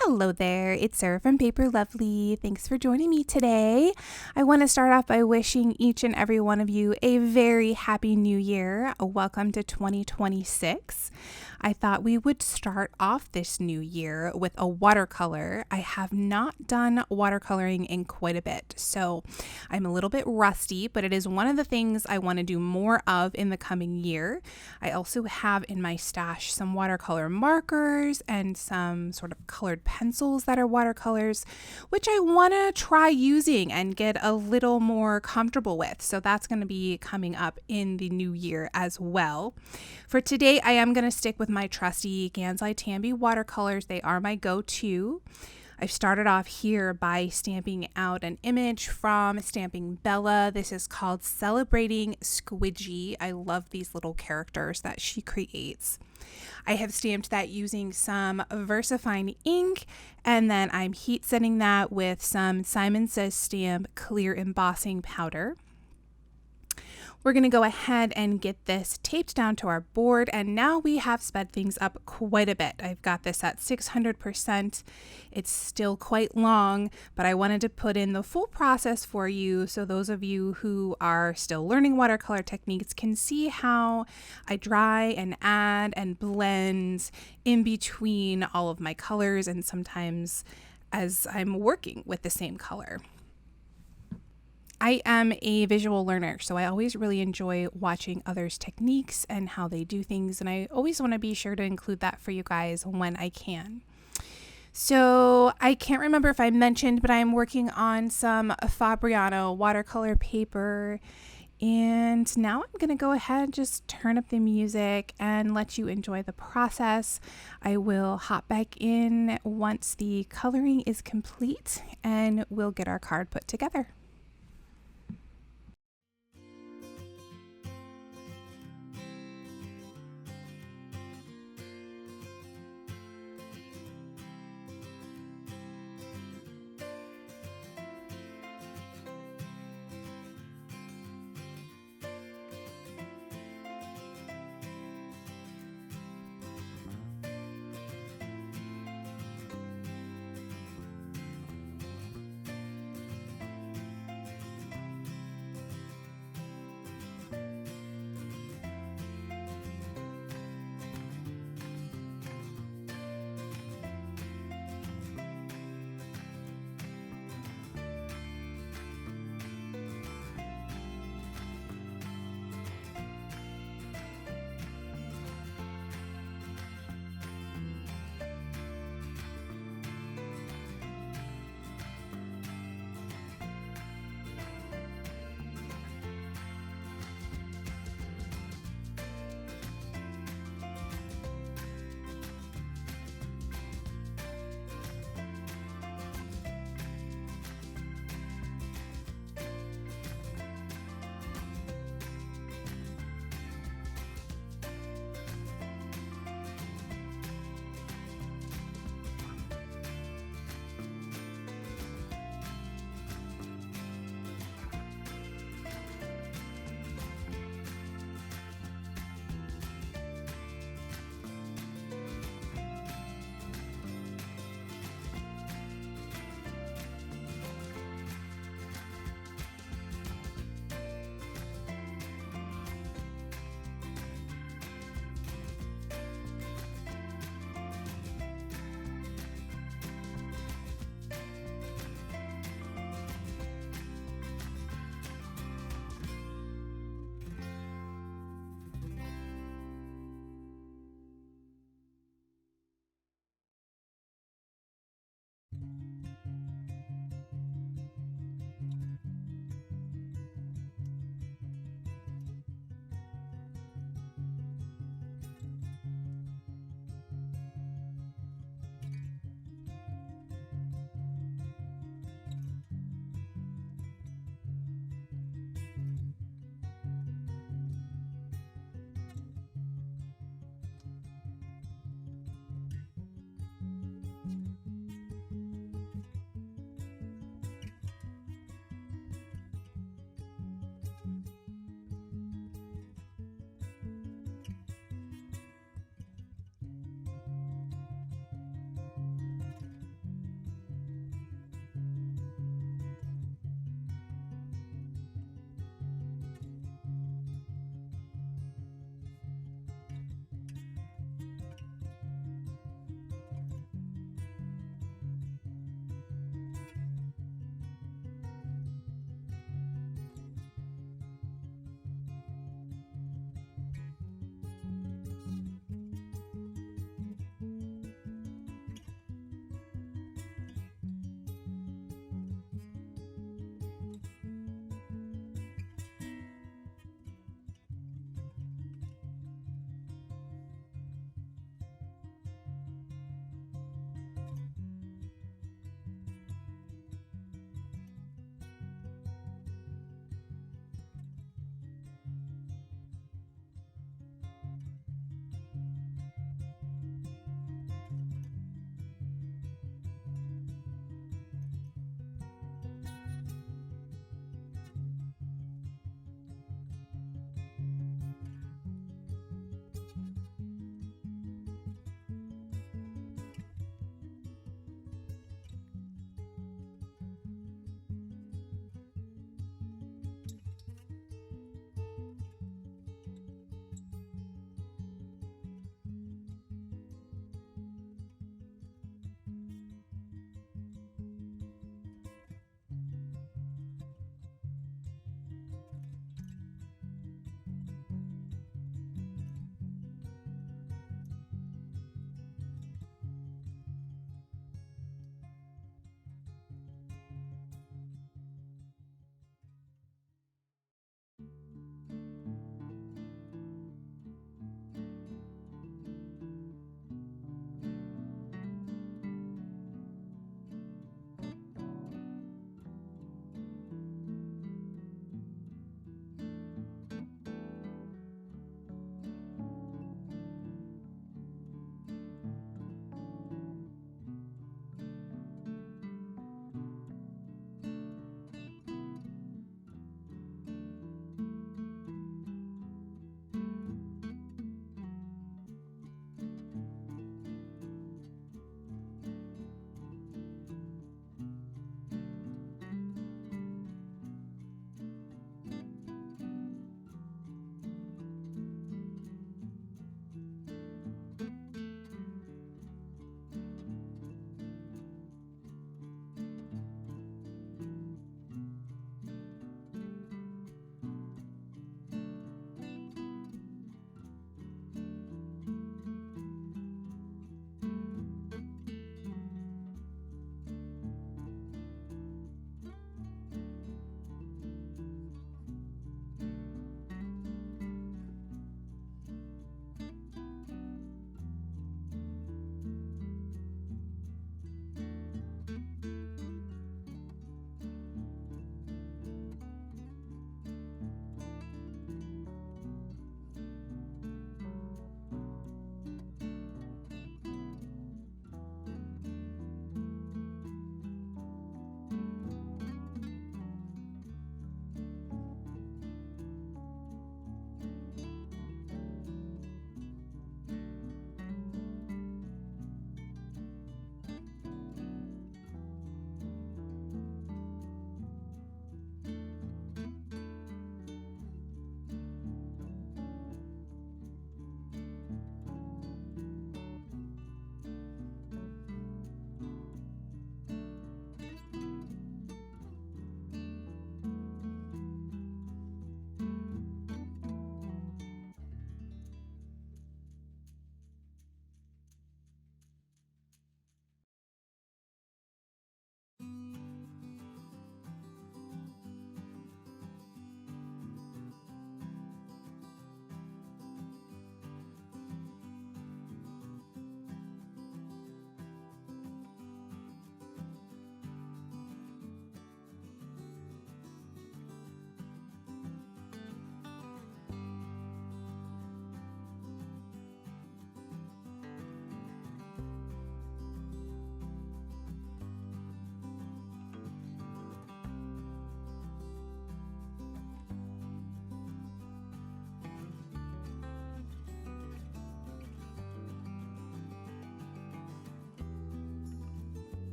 Hello there, it's Sarah from Paper Lovely. Thanks for joining me today. I want to start off by wishing each and every one of you a very happy new year. Welcome to 2026. I thought we would start off this new year with a watercolor. I have not done watercoloring in quite a bit, so I'm a little bit rusty, but it is one of the things I want to do more of in the coming year. I also have in my stash some watercolor markers and some sort of colored pencils that are watercolors, which I want to try using and get a little more comfortable with. So that's going to be coming up in the new year as well. For today, I am going to stick with my trusty Gansai Tambi watercolors. They are my go-to. I've started off here by stamping out an image from Stamping Bella. This is called Celebrating Squidgy. I love these little characters that she creates. I have stamped that using some VersaFine ink, and then I'm heat setting that with some Simon Says Stamp clear embossing powder. We're going to go ahead and get this taped down to our board, and now we have sped things up quite a bit. I've got this at 600%. It's still quite long, but I wanted to put in the full process for you so those of you who are still learning watercolor techniques can see how I dry and add and blend in between all of my colors, and sometimes as I'm working with the same color. I am a visual learner, so I always really enjoy watching others' techniques and how they do things, and I always want to be sure to include that for you guys when I can. So I can't remember if I mentioned, but I'm working on some Fabriano watercolor paper, and now I'm going to go ahead and just turn up the music and let you enjoy the process. I will hop back in once the coloring is complete, and we'll get our card put together.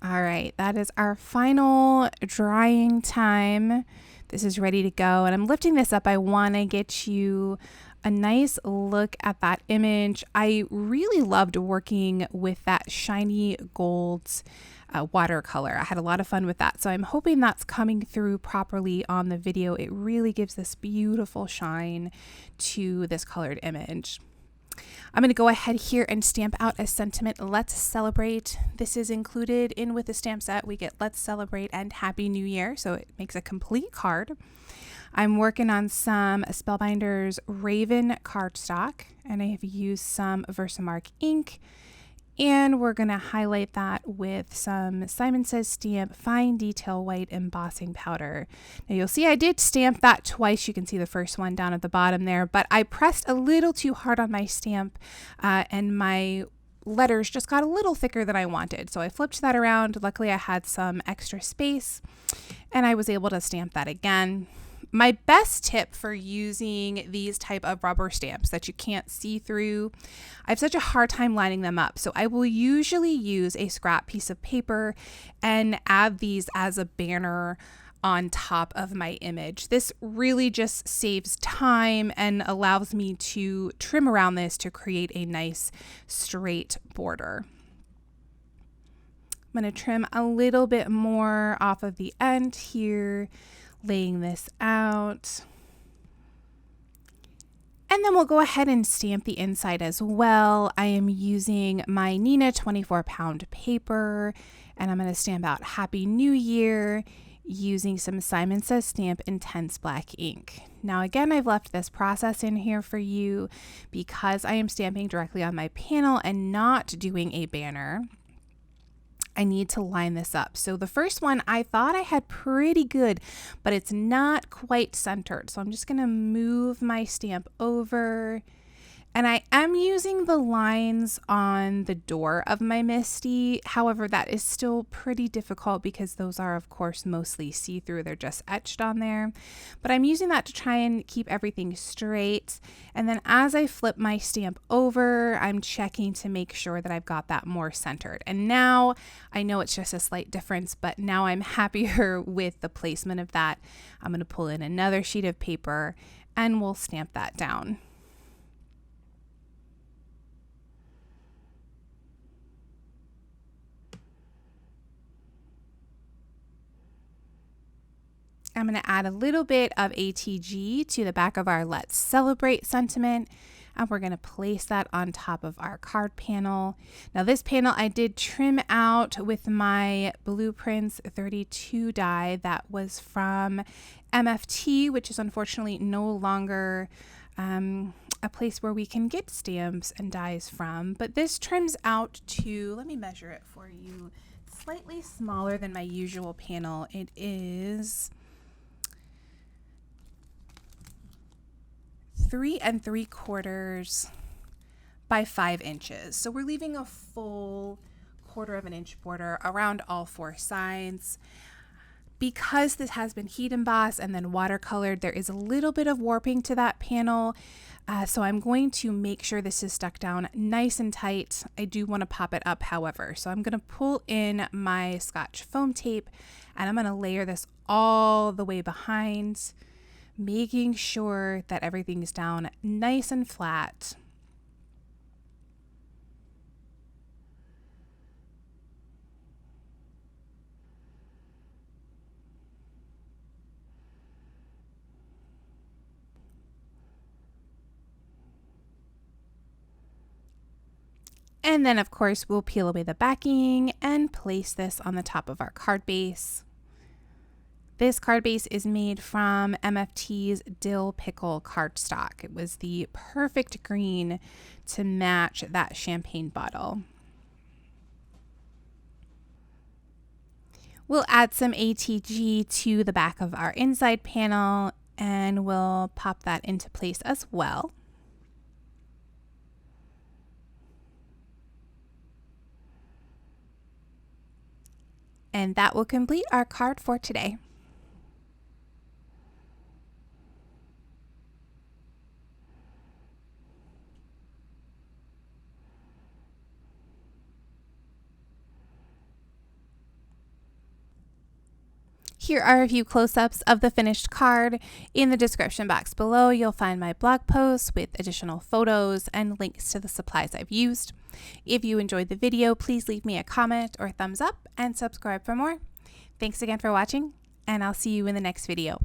All right, that is our final drying time. This is ready to go, and I'm lifting this up. I want to get you a nice look at that image. I really loved working with that shiny gold watercolor. I had a lot of fun with that, so I'm hoping that's coming through properly on the video. It really gives this beautiful shine to this colored image. I'm going to go ahead here and stamp out a sentiment, Let's Celebrate. This is included in with the stamp set. We get Let's Celebrate and Happy New Year, so it makes a complete card. I'm working on some Spellbinders Raven cardstock, and I have used some Versamark ink, and we're going to highlight that with some Simon Says Stamp Fine Detail White Embossing Powder. Now you'll see I did stamp that twice. You can see the first one down at the bottom there, but I pressed a little too hard on my stamp and my letters just got a little thicker than I wanted. So I flipped that around. Luckily I had some extra space and I was able to stamp that again. My best tip for using these type of rubber stamps that you can't see through, I have such a hard time lining them up. So I will usually use a scrap piece of paper and add these as a banner on top of my image. This really just saves time and allows me to trim around this to create a nice straight border. I'm going to trim a little bit more off of the end here, laying this out. And then we'll go ahead and stamp the inside as well. I am using my Nina 24-pound paper, and I'm going to stamp out Happy New Year using some Simon Says Stamp Intense Black ink. Now again, I've left this process in here for you because I am stamping directly on my panel and not doing a banner. I need to line this up. So the first one I thought I had pretty good, but it's not quite centered. So I'm just going to move my stamp over, and I am using the lines on the door of my MISTI. However, that is still pretty difficult because those are of course mostly see-through. They're just etched on there, but I'm using that to try and keep everything straight. And then as I flip my stamp over, I'm checking to make sure that I've got that more centered. And now I know it's just a slight difference, but now I'm happier with the placement of that. I'm going to pull in another sheet of paper and we'll stamp that down. I'm going to add a little bit of ATG to the back of our Let's Celebrate sentiment, and we're going to place that on top of our card panel. Now this panel I did trim out with my Blueprints 32 die that was from MFT, which is unfortunately no longer a place where we can get stamps and dies from. But this trims out to, let me measure it for you, slightly smaller than my usual panel. It is 3 3/4 by 5 inches. So we're leaving a full 1/4 inch border around all 4 sides. Because this has been heat embossed and then watercolored, there is a little bit of warping to that panel. So I'm going to make sure this is stuck down nice and tight. I do want to pop it up, however. So I'm going to pull in my Scotch foam tape and I'm going to layer this all the way behind, making sure that everything's down nice and flat. And then of course we'll peel away the backing and place this on the top of our card base. This card base is made from MFT's Dill Pickle cardstock. It was the perfect green to match that champagne bottle. We'll add some ATG to the back of our inside panel and we'll pop that into place as well. And that will complete our card for today. Here are a few close-ups of the finished card. In the description box below, you'll find my blog posts with additional photos and links to the supplies I've used. If you enjoyed the video, please leave me a comment or thumbs up and subscribe for more. Thanks again for watching, and I'll see you in the next video.